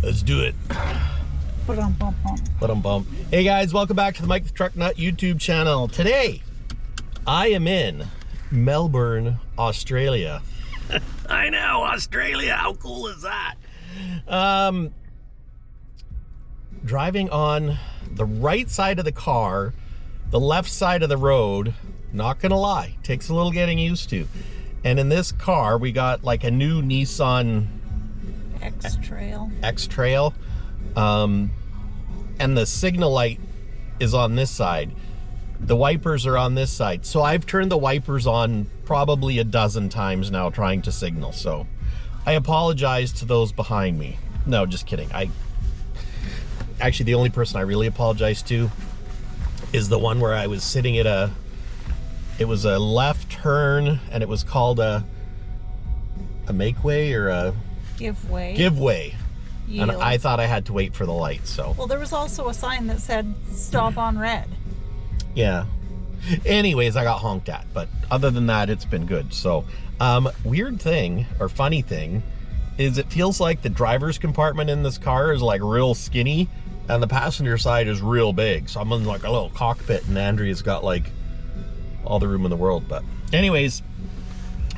Let's do it. Hey guys, welcome back to the Mike the Truck Nut YouTube channel. Today, I am in Melbourne, Australia. I know, Australia, how cool is that? Driving on the right side of the car, the left side of the road, not gonna lie, takes a little getting used to. And in this car, we got like a new Nissan X-Trail. And the signal light is on this side. The wipers are on this side. So I've turned the wipers on probably a dozen times now trying to signal. So I apologize to those behind me. No, just kidding. Actually, the only person I really apologize to is the one where I was sitting at it was a left turn, and it was called a make way or a give way. And I thought I had to wait for the light, so. Well, there was also a sign that said stop on red. Yeah. Anyways, I got honked at, but other than that, it's been good. So, weird thing, or funny thing, is it feels like the driver's compartment in this car is like real skinny, and the passenger side is real big. So I'm in like a little cockpit, and Andrea's got like all the room in the world. But anyways,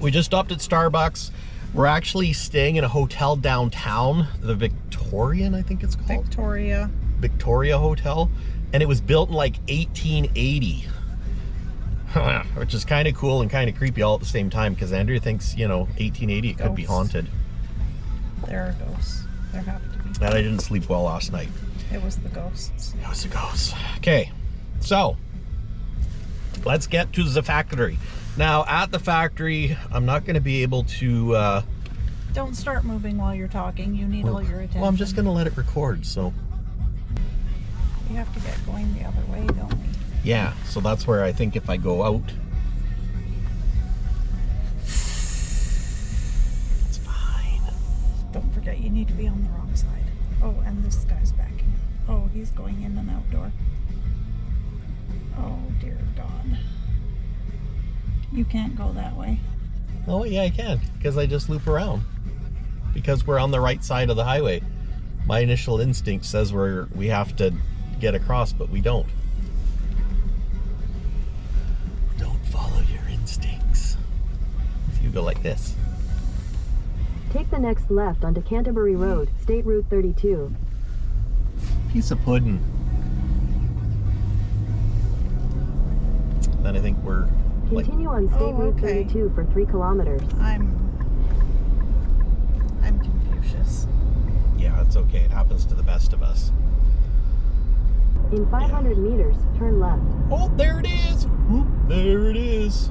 we just stopped at Starbucks. We're actually staying in a hotel downtown, the Victorian, I think it's called. Victoria Hotel. And it was built in like 1880. Which is kind of cool and kind of creepy all at the same time, because Andrea thinks, you know, 1880 it could be haunted. There are ghosts. There have to be. And I didn't sleep well last night. It was the ghosts. It was the ghosts. Okay, so let's get to the factory. Now, at the factory, I'm not going to be able to... Don't start moving while you're talking. You need all your attention. Well, I'm just going to let it record, so... We have to get going the other way, don't we? Yeah, so that's where I think if I go out... It's fine. Don't forget, you need to be on the wrong side. Oh, and this guy's backing. Oh, he's going in and outdoor. Oh, dear God. You can't go that way. Oh, yeah, I can, because I just loop around. Because we're on the right side of the highway. My initial instinct says we have to get across, but we don't. Don't follow your instincts. So you go like this. Take the next left onto Canterbury Road, State Route 32. Piece of pudding. Then I think we're... Continue on State Route 32 for 3 kilometers. I'm Confucius. Yeah, it's okay. It happens to the best of us. In 500 meters, turn left. Oh, there it is. Whoop, there it is.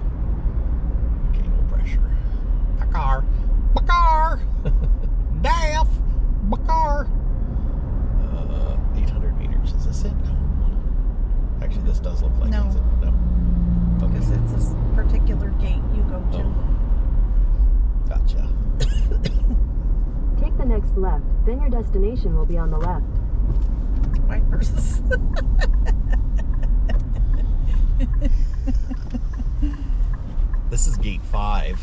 Okay, no pressure. Bakar. Bakar. DAF. Bakar. 800 meters. Is this it? No. Actually, this does look like it's it. No. Because it's this particular gate you go to. Oh. Gotcha. Take the next left, then your destination will be on the left. Wipers. This is gate 5.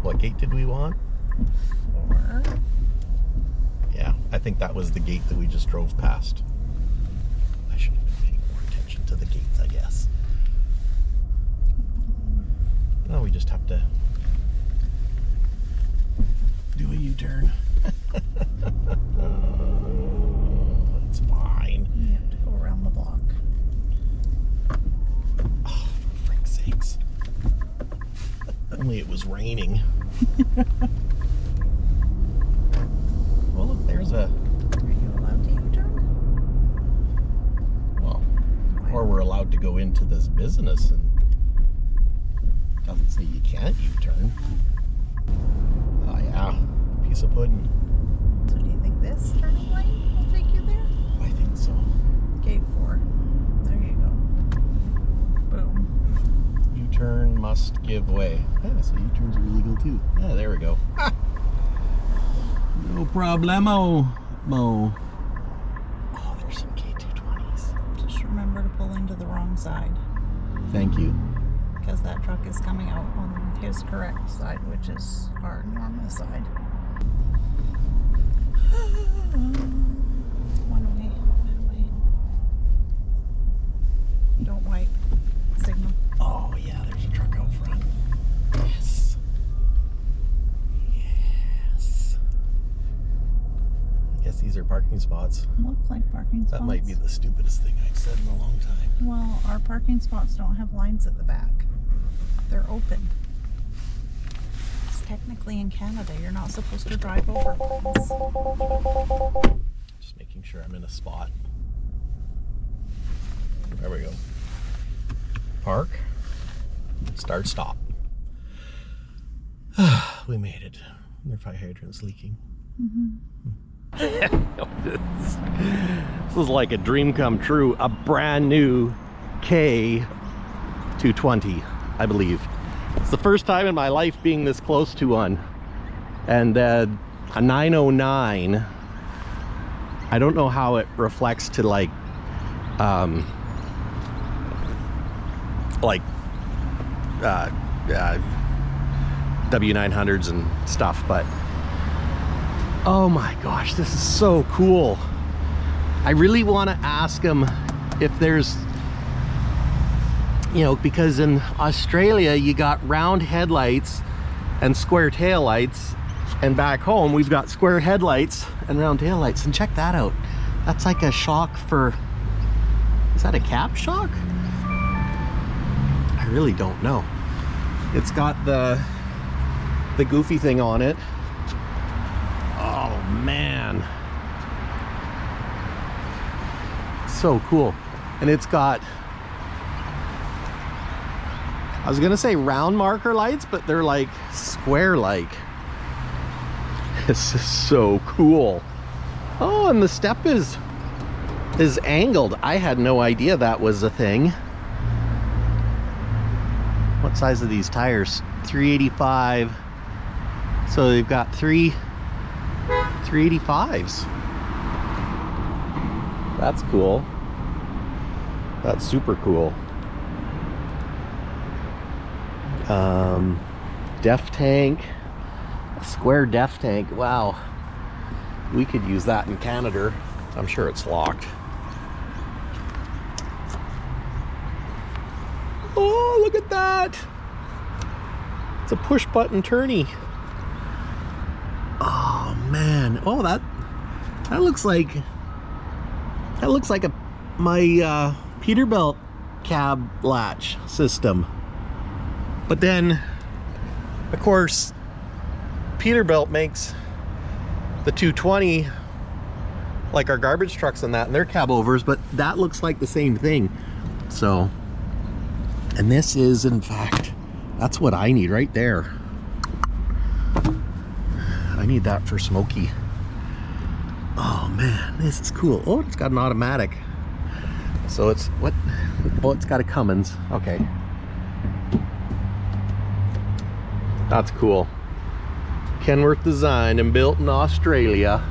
What gate did we want? 4. Yeah, I think that was the gate that we just drove past. I should have been paying more attention to the gates, I guess. No, we just have to do a U-turn. It's fine. You have to go around the block. Oh, for frick's sakes. Only it was raining. Well, look, there's a... Are you allowed to U-turn? Well, or we're allowed to go into this business, and doesn't say you can't U-turn. Oh yeah, piece of pudding. So do you think this turning lane will take you there? I think so. Gate 4. There you go. Boom. U-turn must give way. Yeah, so U-turns are illegal too. Yeah, there we go. Ha! No problemo. Mo. Oh, there's some K220s. Just remember to pull into the wrong side. Thank you. Because that truck is coming out on his correct side, which is our normal side. guess these are parking spots. Look like parking spots. That might be the stupidest thing I've said in a long time. Well, our parking spots don't have lines at the back. They're open. It's technically in Canada, you're not supposed to drive over lines. Just making sure I'm in a spot. There we go. Park. Start, stop. We made it. Their fire hydrant's leaking. This is like a dream come true. A brand new K220, I believe. It's the first time in my life being this close to one. And a 909. I don't know how it reflects to like W900s and stuff, but oh my gosh, this is so cool. I really want to ask them if there's, you know, because in Australia you got round headlights and square tail lights, and back home we've got square headlights and round tail lights. And check that out, that's like a shock for, is that a cap shock? I really don't know. It's got the goofy thing on it. Oh man, so cool. And it's got, I was gonna say round marker lights, but they're like square like. This is so cool. Oh, and the step is angled. I had no idea that was a thing. What size are these tires? 385. So they've got 385s. That's cool. That's super cool. Def tank, a square def tank. Wow, we could use that in Canada. I'm sure it's locked. Oh, look at that. It's a push button turny. Oh man. Oh, that looks like my Peterbilt cab latch system. But then of course Peterbilt makes the 220 like our garbage trucks and that, and they're Cabovers, but that looks like the same thing. So, and this is, in fact, that's what I need right there. I need that for Smokey. Oh man, this is cool. Oh, it's got an automatic. So it's what? Oh, it's got a Cummins. Okay. That's cool. Kenworth designed and built in Australia.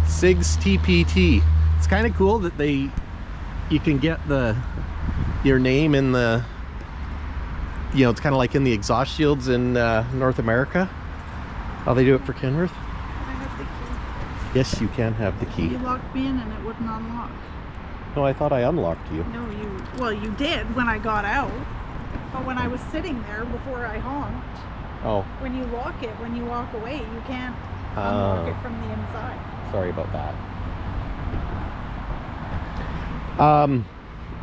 SIGS TPT. It's kind of cool that you can get your name in the, you know, it's kind of like in the exhaust shields in North America. How they do it for Kenworth. I have the key. Yes, you can have the key. You locked me in and it wouldn't unlock. No, I thought I unlocked you. No, you did when I got out. But when I was sitting there before I honked, oh, when you lock it, when you walk away, you can't unlock it from the inside. Sorry about that.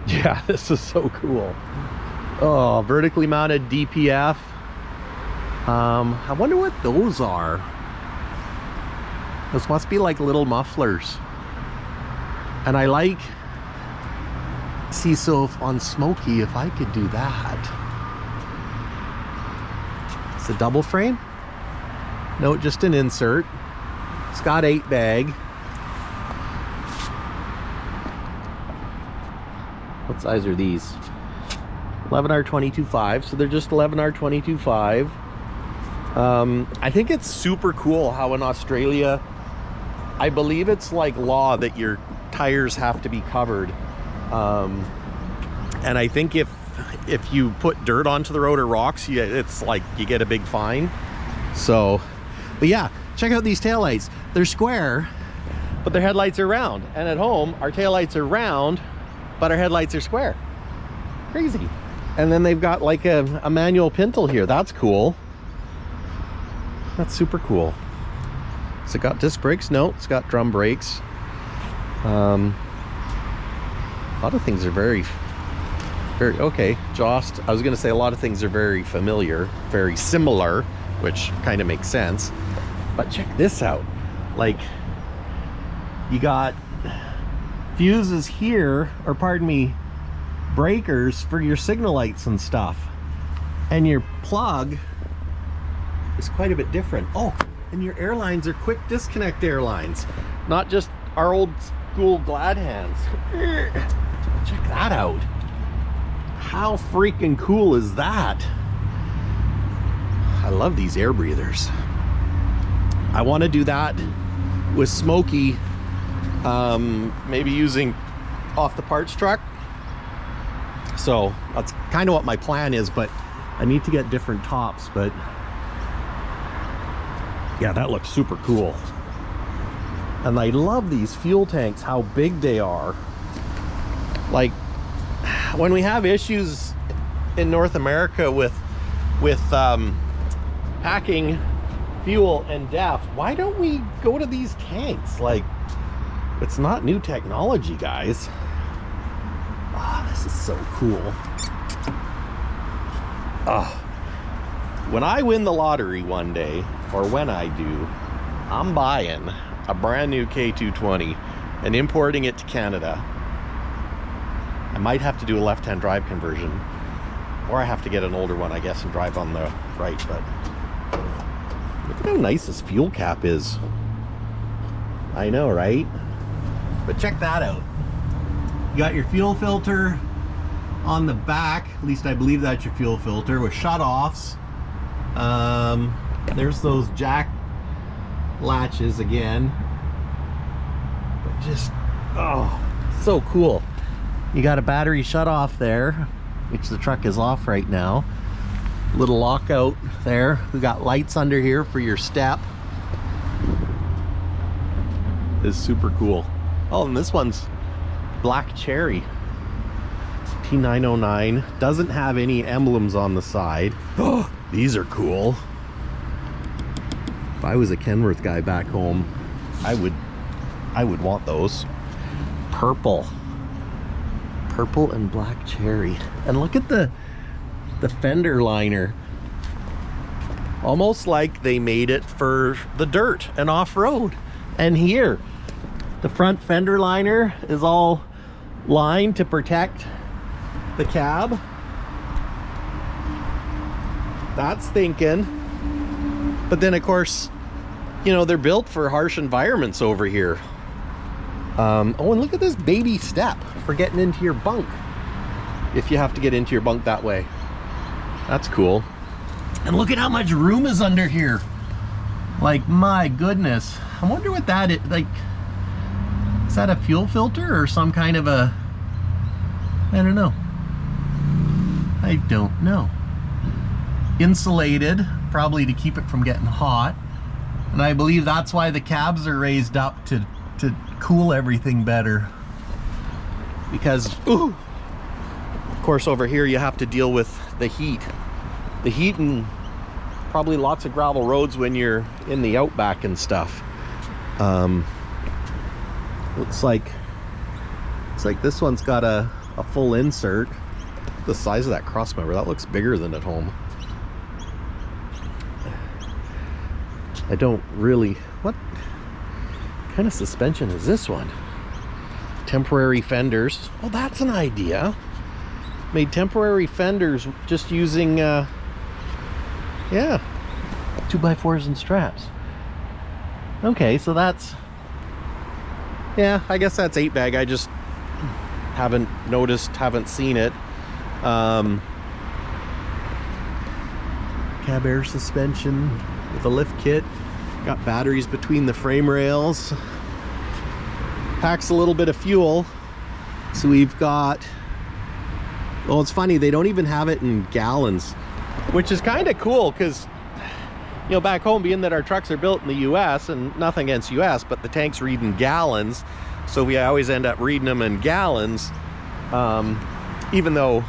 Yeah, this is so cool. Oh, vertically mounted DPF. I wonder what those are. Those must be like little mufflers. And I like, see, so if on Smokey, if I could do that. It's a double frame? No, just an insert. It's got 8 bag. What size are these? 11R22.5, so they're just 11R22.5. I think it's super cool how in Australia, I believe it's like law that your tires have to be covered. And I think if you put dirt onto the road or rocks, it's like you get a big fine. So, but yeah, check out these taillights. They're square, but their headlights are round. And at home, our taillights are round, but our headlights are square. Crazy. And then they've got like a manual pintle here. That's cool. That's super cool. Has it got disc brakes? No, it's got drum brakes. A lot of things are very okay. Jost, I was gonna say a lot of things are very familiar, very similar, which kind of makes sense. But check this out. Like, you got fuses here, or pardon me, breakers for your signal lights and stuff. And your plug is quite a bit different. Oh, and your airlines are quick disconnect airlines, not just our old school glad hands. Check that out. How freaking cool is that? I love these air breathers. I want to do that with Smokey, maybe using off the parts truck. So that's kind of what my plan is, but I need to get different tops. But yeah, that looks super cool. And I love these fuel tanks, how big they are. Like, when we have issues in North America with packing fuel and DAF, why don't we go to these tanks? Like, it's not new technology, guys. Oh, this is so cool. Oh, when I win the lottery one day, or when I do, I'm buying a brand new K220 and importing it to Canada. I might have to do a left-hand drive conversion, or I have to get an older one, I guess, and drive on the right. But look at how nice this fuel cap is. I know, right? But check that out. You got your fuel filter on the back, at least I believe that's your fuel filter, with shut-offs. There's those jack latches again. But just, oh, so cool. You got a battery shut off there, which the truck is off right now. Little lockout there. We got lights under here for your step. It's super cool. Oh, and this one's black cherry. T909. Doesn't have any emblems on the side. Oh, these are cool. If I was a Kenworth guy back home, I would want those. Purple and black cherry. And look at the fender liner. Almost like they made it for the dirt and off-road. And here, the front fender liner is all lined to protect the cab. That's thinking. But then, of course, you know, they're built for harsh environments over here. Oh, and look at this baby step for getting into your bunk, if you have to get into your bunk that way. That's cool. And look at how much room is under here. Like, my goodness. I wonder what that is. Like, is that a fuel filter or some kind of a, I don't know. I don't know. Insulated, probably to keep it from getting hot. And I believe that's why the cabs are raised up to cool everything better. Because, ooh, of course, over here you have to deal with the heat. The heat and probably lots of gravel roads when you're in the outback and stuff. Looks like this one's got a full insert. The size of that crossmember, that looks bigger than at home. I don't really, what kind of suspension is this one? Temporary fenders. Oh, that's an idea. Made temporary fenders just using, yeah, 2x4s and straps. Okay, so that's, yeah, I guess that's 8-bag. I just haven't noticed, haven't seen it. Cab air suspension with a lift kit. Got batteries between the frame rails. Packs a little bit of fuel. So we've got, well, it's funny, they don't even have it in gallons, which is kind of cool because, you know, back home, being that our trucks are built in the US, and nothing against US, but the tanks read in gallons, so we always end up reading them in gallons, even though,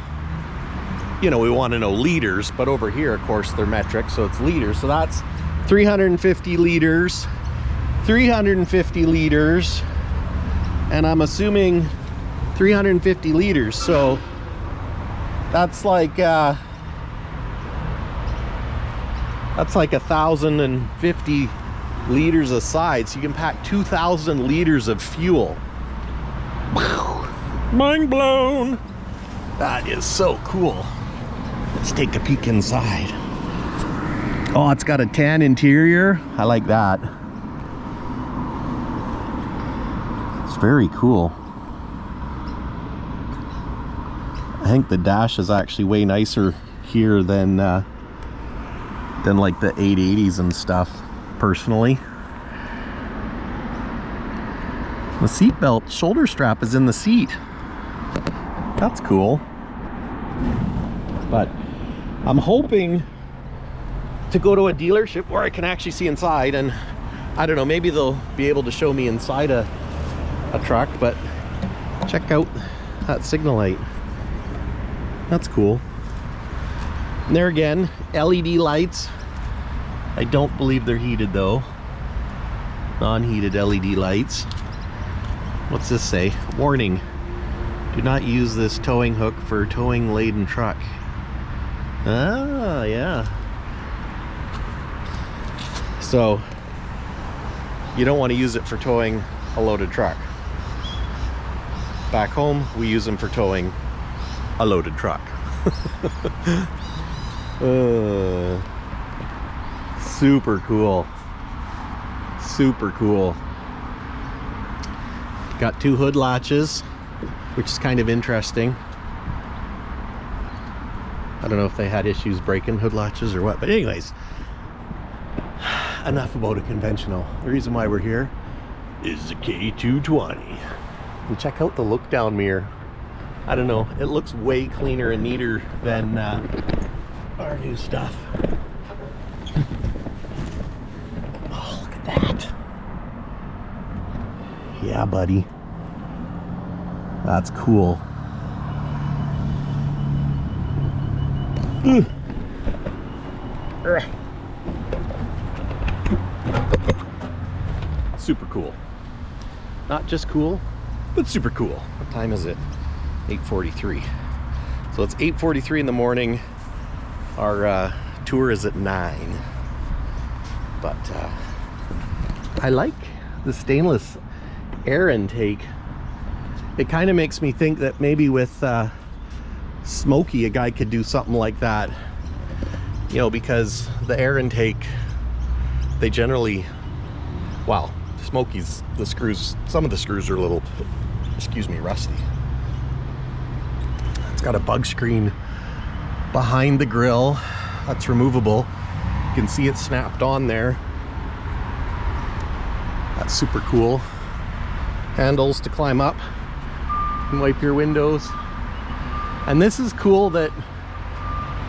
you know, we want to know liters. But over here, of course, they're metric, so it's liters. So that's 350 liters 350 liters, and I'm assuming 350 liters, so that's like 1,050 liters aside, so you can pack 2,000 liters of fuel. Mind blown. That is so cool. Let's take a peek inside. Oh, it's got a tan interior. I like that. It's very cool. I think the dash is actually way nicer here than like the 880s and stuff, personally. The seat belt shoulder strap is in the seat. That's cool. But I'm hoping to go to a dealership where I can actually see inside, and I don't know, maybe they'll be able to show me inside a truck. But check out that signal light. That's cool. And there again, LED lights. I don't believe they're heated though. Non-heated LED lights. What's this say? Warning: do not use this towing hook for towing laden truck. Ah, yeah. So you don't want to use it for towing a loaded truck. Back home, we use them for towing a loaded truck. Super cool. Super cool. Got two hood latches, which is kind of interesting. I don't know if they had issues breaking hood latches or what, but anyways, enough about a conventional. The reason why we're here is the K220. And check out the look down mirror. I don't know, it looks way cleaner and neater than our new stuff. Oh, look at that. Yeah, buddy. That's cool. Super cool. Not just cool, but super cool. What time is it? 8:43. So it's 8:43 in the morning. Our tour is at 9. But I like the stainless air intake. It kind of makes me think that maybe with Smoky, a guy could do something like that, you know, because the air intake, they generally, well, Smoky's, the screws, some of the screws are a little, excuse me, rusty. It's got a bug screen behind the grill that's removable. You can see it snapped on there. That's super cool. Handles to climb up and wipe your windows. And this is cool that,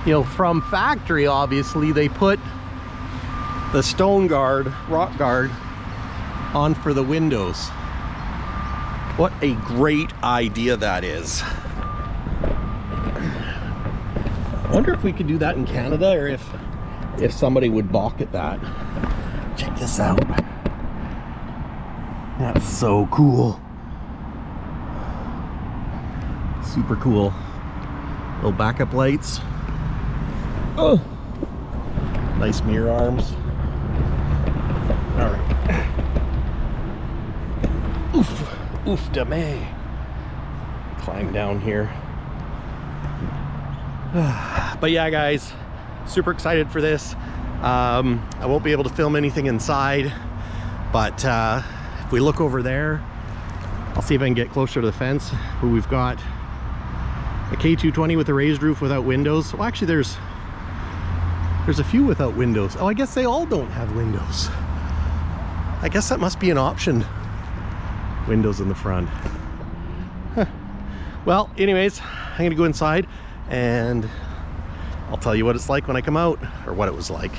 you know, from factory, obviously, they put the stone guard, rock guard, on for the windows. What a great idea that is. I wonder if we could do that in Canada, or if somebody would balk at that. Check this out. That's so cool. Super cool. Little backup lights. Oh, nice mirror arms. All right. Oof da me. Climb down here. But yeah, guys, super excited for this. I won't be able to film anything inside, but if we look over there, I'll see if I can get closer to the fence where we've got a K220 with a raised roof without windows. Well, actually there's a few without windows. Oh, I guess they all don't have windows. I guess that must be an option. Windows in the front. Huh. Well, anyways, I'm gonna go inside and I'll tell you what it's like when I come out, or what it was like.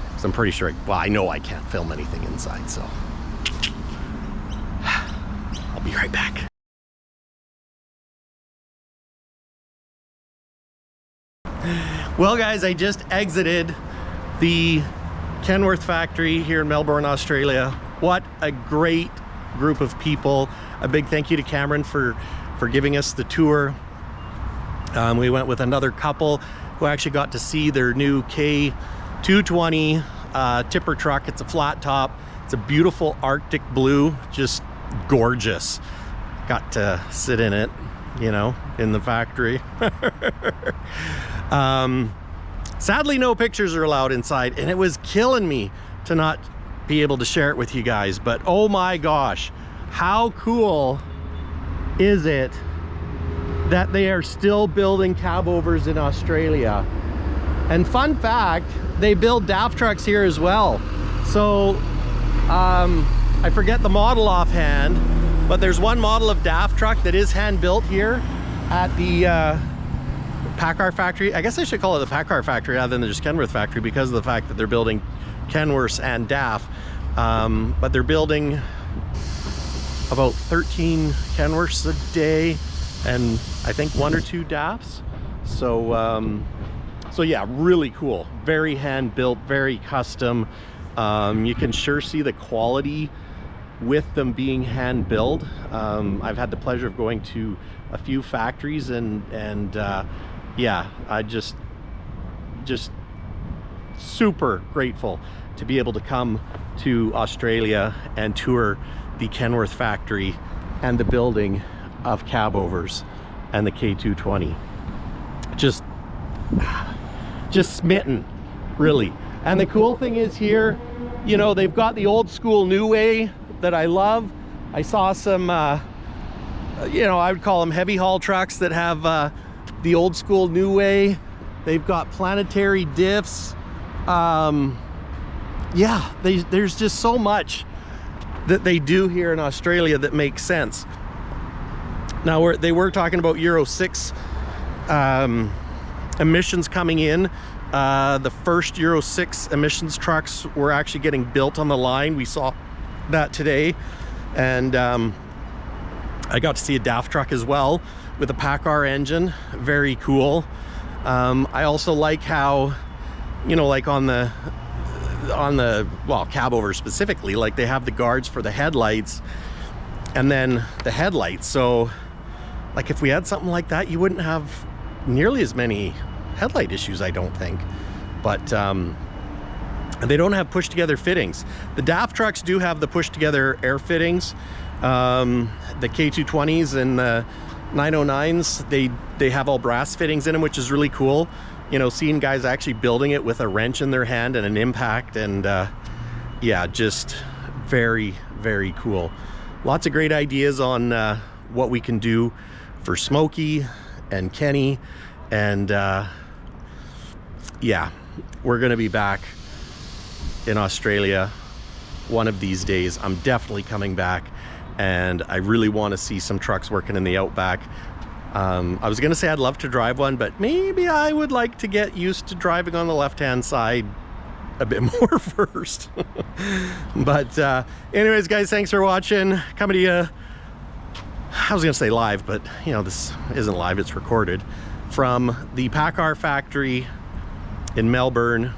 Because I'm pretty sure, well, I know I can't film anything inside, so I'll be right back. Well, guys, I just exited the Kenworth factory here in Melbourne, Australia. what a great group of people. A big thank you to Cameron for giving us the tour. We went with another couple who actually got to see their new K220 tipper truck. It's a flat top. It's a beautiful Arctic blue, just gorgeous. Got to sit in it, you know, in the factory. Sadly, no pictures are allowed inside, and it was killing me to not be able to share it with you guys. But oh my gosh, how cool is it that they are still building Cabovers in Australia? And fun fact, they build DAF trucks here as well. So I forget the model offhand, but there's one model of DAF truck that is hand built here at the PACCAR factory. I guess I should call it the PACCAR factory rather than just Kenworth factory, because of the fact that they're building Kenworths and DAF. But they're building about 13 Kenworths a day and I think 1 or 2 DAFs. So yeah, really cool. Very hand built, very custom. You can sure see the quality with them being hand built. I've had the pleasure of going to a few factories and yeah, I just super grateful to be able to come to Australia and tour the Kenworth factory and the building of Cabovers and the K220. Just smitten, really. And the cool thing is here, you know, they've got the old school new way that I love. I saw some, you know, I would call them heavy haul trucks that have the old school new way. They've got planetary diffs. Yeah, there's just so much that they do here in Australia that makes sense. Now they were talking about Euro 6 emissions coming in. The first Euro 6 emissions trucks were actually getting built on the line. We saw that today. And I got to see a DAF truck as well with a PACCAR engine. Very cool. I also like how, you know, like on the well, Cabover specifically, like they have the guards for the headlights and then the headlights. So like if we had something like that, you wouldn't have nearly as many headlight issues, I don't think. But they don't have push together fittings. The DAF trucks do have the push together air fittings. The K220s and the 909s, they have all brass fittings in them, which is really cool. You know, seeing guys actually building it with a wrench in their hand and an impact, and yeah, just very, very cool. Lots of great ideas on what we can do for Smokey and Kenny, and yeah, we're gonna be back in Australia one of these days. I'm definitely coming back, and I really want to see some trucks working in the outback. I was gonna say I'd love to drive one, but maybe I would like to get used to driving on the left-hand side a bit more first. But anyways, guys, thanks for watching. Coming to you, I was gonna say live, but you know, this isn't live, it's recorded, from the PACCAR factory in Melbourne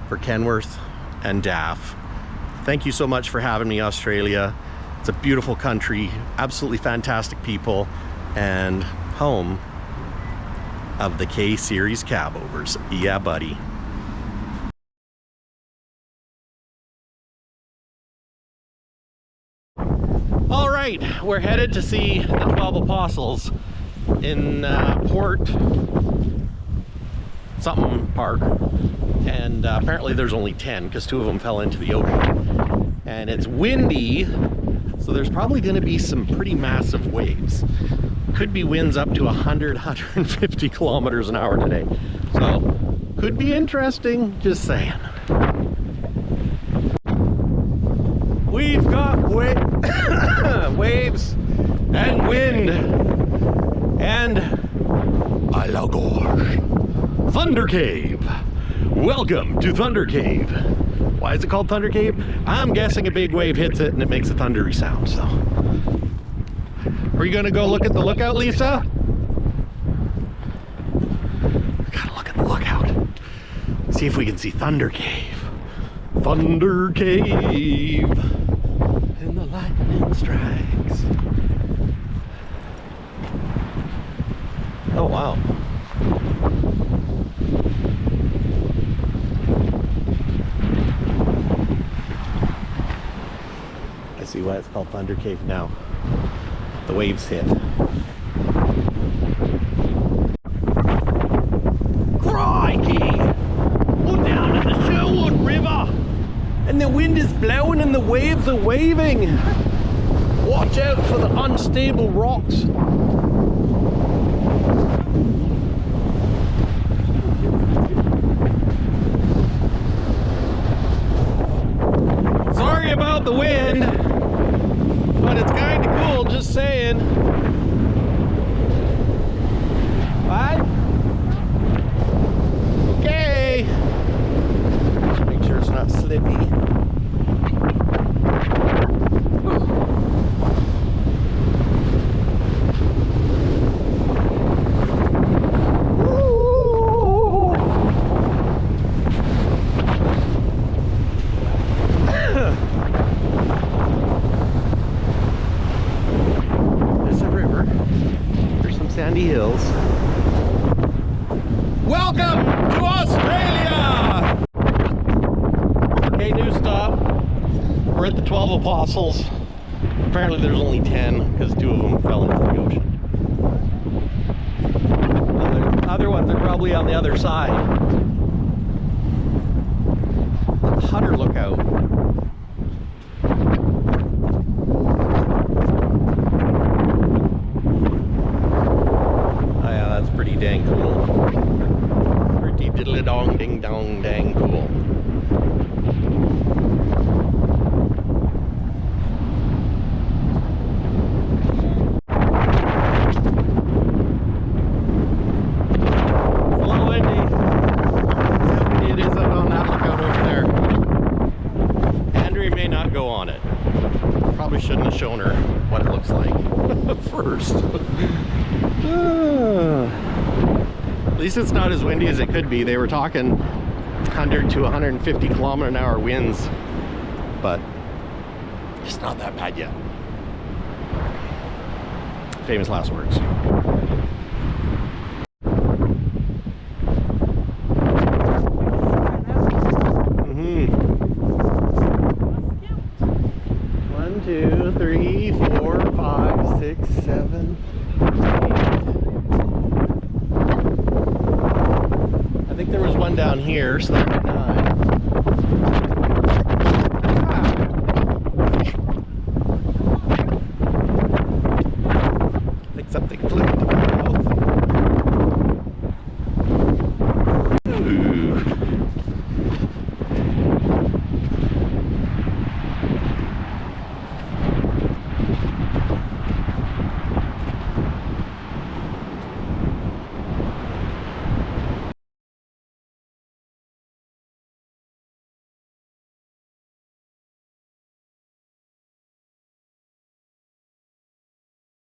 for Kenworth and DAF. Thank you so much for having me, Australia. It's a beautiful country, absolutely fantastic people, and home of the K-Series Cabovers. Yeah, buddy. All right, we're headed to see the 12 Apostles in Port something park, and apparently there's only 10 because 2 of them fell into the ocean, and it's windy, so there's probably going to be some pretty massive waves. Could be winds up to 150 kilometers an hour today, so could be interesting, just saying. We've got waves and wind and a la gorge. Thunder Cave. Welcome to Thunder Cave. Why is it called Thunder Cave? I'm guessing a big wave hits it and it makes a thundery sound. So, are you gonna go look at the lookout, Lisa? Gotta look at the lookout. See if we can see Thunder Cave. Thunder Cave. I see why it's called Thunder Cave now. The waves hit. Crikey! We're down at the Sherwood River, and the wind is blowing and the waves are waving. Watch out for the unstable rocks. Sorry about the wind, but it's kind of cool, just saying. What? Okay. Just make sure it's not slippy. Sandy Hills. Welcome to Australia! Okay, new stop. We're at the 12 Apostles. Apparently there's only 10 because 2 of them fell into the ocean. And the other ones are probably on the other side. The Hutter Lookout. Pretty dang cool. Pretty diddly dong ding dong dang cool. It's a little windy. It is out on that lookout over there. Andrea may not go on it. Probably shouldn't have shown her what it looks like first. At least it's not as windy as it could be. They were talking 100 to 150 km/h winds, but it's not that bad yet. Famous last words. One, two, three, 4, 5, 6, 7, 8. I think there was one down here, so that